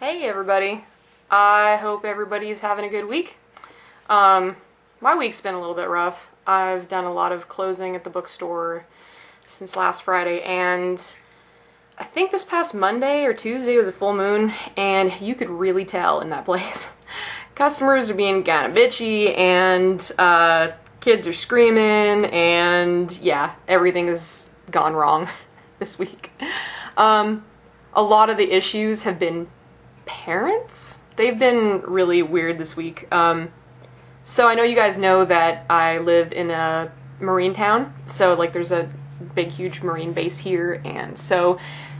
Hey everybody, I hope everybody's having a good week. My week's been a little bit rough. I've done a lot of closing at the bookstore since last Friday, and I think this past Monday or Tuesday was a full moon, and you could really tell in that place. Customers are being kind of bitchy, and kids are screaming, and yeah, everything has gone wrong this week. A lot of the issues have been parents. They've been really weird this week. So I know you guys know that I live in a marine town, so like there's a big huge marine base here, and so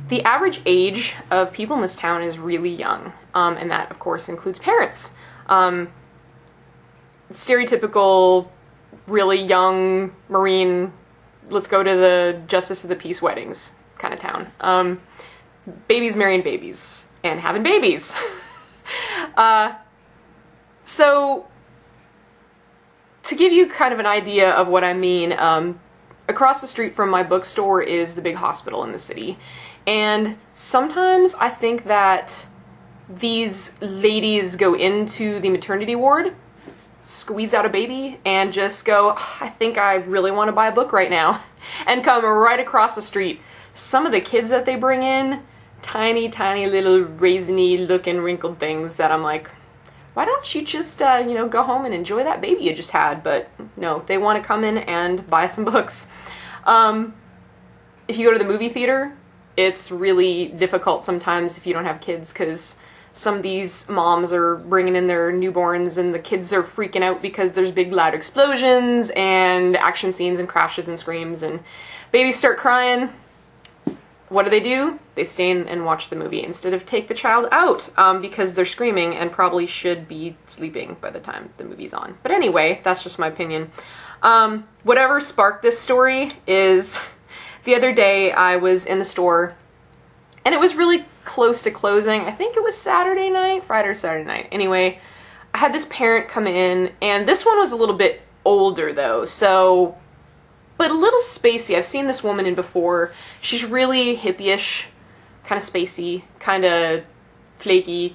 the average age of people in this town is really young, and that of course includes parents. Stereotypical really young marine, let's go to the Justice of the Peace weddings kind of town. Babies marrying babies and having babies. So to give you kind of an idea of what I mean, across the street from my bookstore is the big hospital in the city, and sometimes I think that these ladies go into the maternity ward, squeeze out a baby, and just go, I think I really want to buy a book right now, and come right across the street. Some of the kids that they bring in, tiny little raisiny looking wrinkled things that I'm like, why don't you just, you know, go home and enjoy that baby you just had? But no, they want to come in and buy some books. If you go to the movie theater, it's really difficult sometimes if you don't have kids, because some of these moms are bringing in their newborns and the kids are freaking out because there's big loud explosions and action scenes and crashes and screams and babies start crying. What do? They stay in and watch the movie instead of take the child out, because they're screaming and probably should be sleeping by the time the movie's on. But anyway, that's just my opinion. Whatever sparked this story is the other day I was in the store and it was really close to closing. I think it was Saturday night, Friday or Saturday night. Anyway, I had this parent come in, and this one was a little bit older though, so but a little spacey. I've seen this woman in before. She's really hippie-ish, kind of spacey, kind of flaky,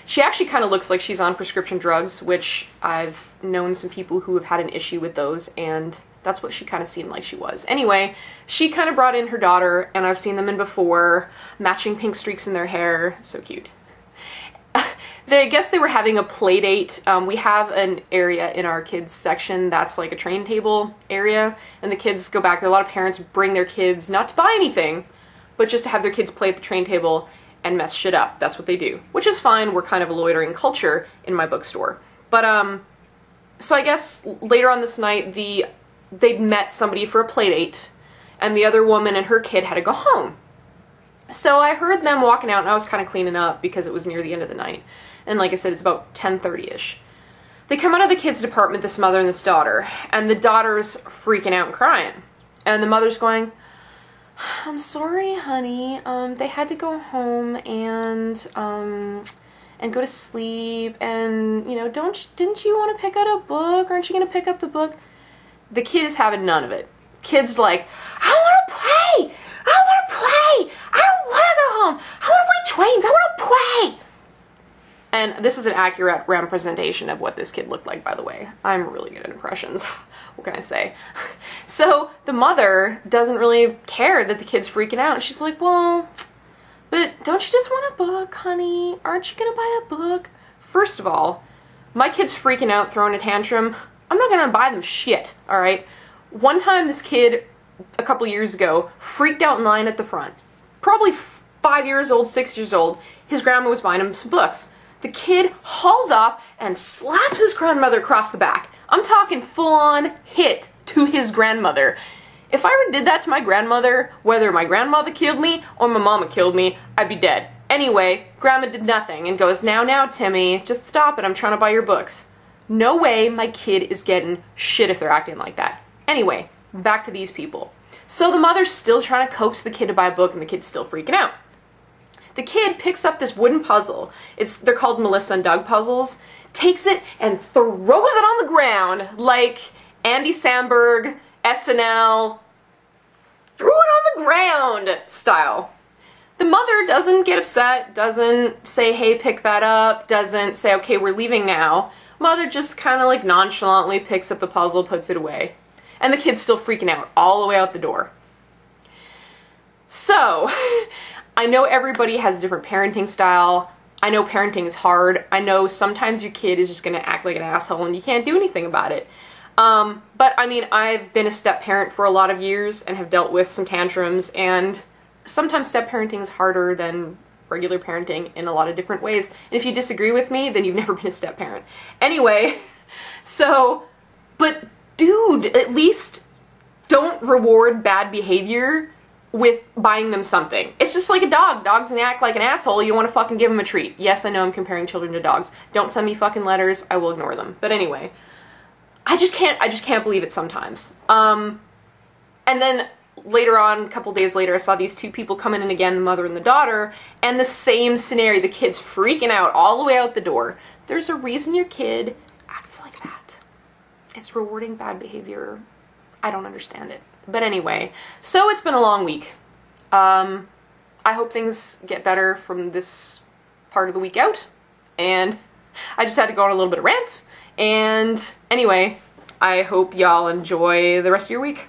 she actually kind of looks like she's on prescription drugs, which I've known some people who have had an issue with those, and that's what she kind of seemed like she was. Anyway, she kind of brought in her daughter, and I've seen them in before, matching pink streaks in their hair. So cute. I guess they were having a play date. We have an area in our kids section that's like a train table area, and the kids go back. A lot of parents bring their kids not to buy anything, but just to have their kids play at the train table and mess shit up. That's what they do, which is fine. We're kind of a loitering culture in my bookstore. But so I guess later on this night, they'd met somebody for a play date, and the other woman and her kid had to go home. So I heard them walking out, and I was kind of cleaning up because it was near the end of the night. And like I said, it's about 10:30-ish. They come out of the kids' department, this mother and this daughter, and the daughter's freaking out and crying. And the mother's going, I'm sorry, honey, they had to go home and go to sleep, and, you know, didn't you want to pick out a book? Aren't you going to pick up the book? The kid is having none of it. Kid's like, I want to play! I want to play! I don't want to go home! I want to play trains! I want to play! And this is an accurate representation of what this kid looked like, by the way. I'm really good at impressions. What can I say? So the mother doesn't really care that the kid's freaking out. And she's like, well, but don't you just want a book, honey? Aren't you going to buy a book? First of all, my kid's freaking out, throwing a tantrum. I'm not going to buy them shit, all right? One time this kid, a couple years ago, freaked out in line at the front. Probably 5 years old, 6 years old. His grandma was buying him some books. The kid hauls off and slaps his grandmother across the back. I'm talking full-on hit to his grandmother. If I ever did that to my grandmother, whether my grandmother killed me or my mama killed me, I'd be dead. Anyway, grandma did nothing and goes, now, Timmy, just stop it, I'm trying to buy your books. No way my kid is getting shit if they're acting like that. Anyway, back to these people. So the mother's still trying to coax the kid to buy a book, and the kid's still freaking out. The kid picks up this wooden puzzle. They're called Melissa and Doug puzzles. Takes it and throws it on the ground like Andy Samberg, SNL, threw it on the ground style. the mother doesn't get upset, doesn't say, hey, pick that up, doesn't say, okay, we're leaving now. Mother just kind of like nonchalantly picks up the puzzle, puts it away. And the kid's still freaking out all the way out the door. So, I know everybody has a different parenting style. I know parenting is hard. I know sometimes your kid is just going to act like an asshole and you can't do anything about it. But I mean, I've been a step-parent for a lot of years and have dealt with some tantrums, and sometimes step-parenting is harder than regular parenting in a lot of different ways. And if you disagree with me, then you've never been a step-parent. Anyway, so, but dude, at least don't reward bad behavior with buying them something. It's just like a dog. Dogs can act like an asshole. You don't want to fucking give them a treat. Yes, I know I'm comparing children to dogs. Don't send me fucking letters. I will ignore them. But anyway, I just can't believe it sometimes. And then later on, a couple days later, I saw these two people coming in again, the mother and the daughter, and the same scenario. The kid's freaking out all the way out the door. There's a reason your kid acts like that. It's rewarding bad behavior. I don't understand it. But anyway, so it's been a long week. I hope things get better from this part of the week out. And I just had to go on a little bit of rant. And anyway, I hope y'all enjoy the rest of your week.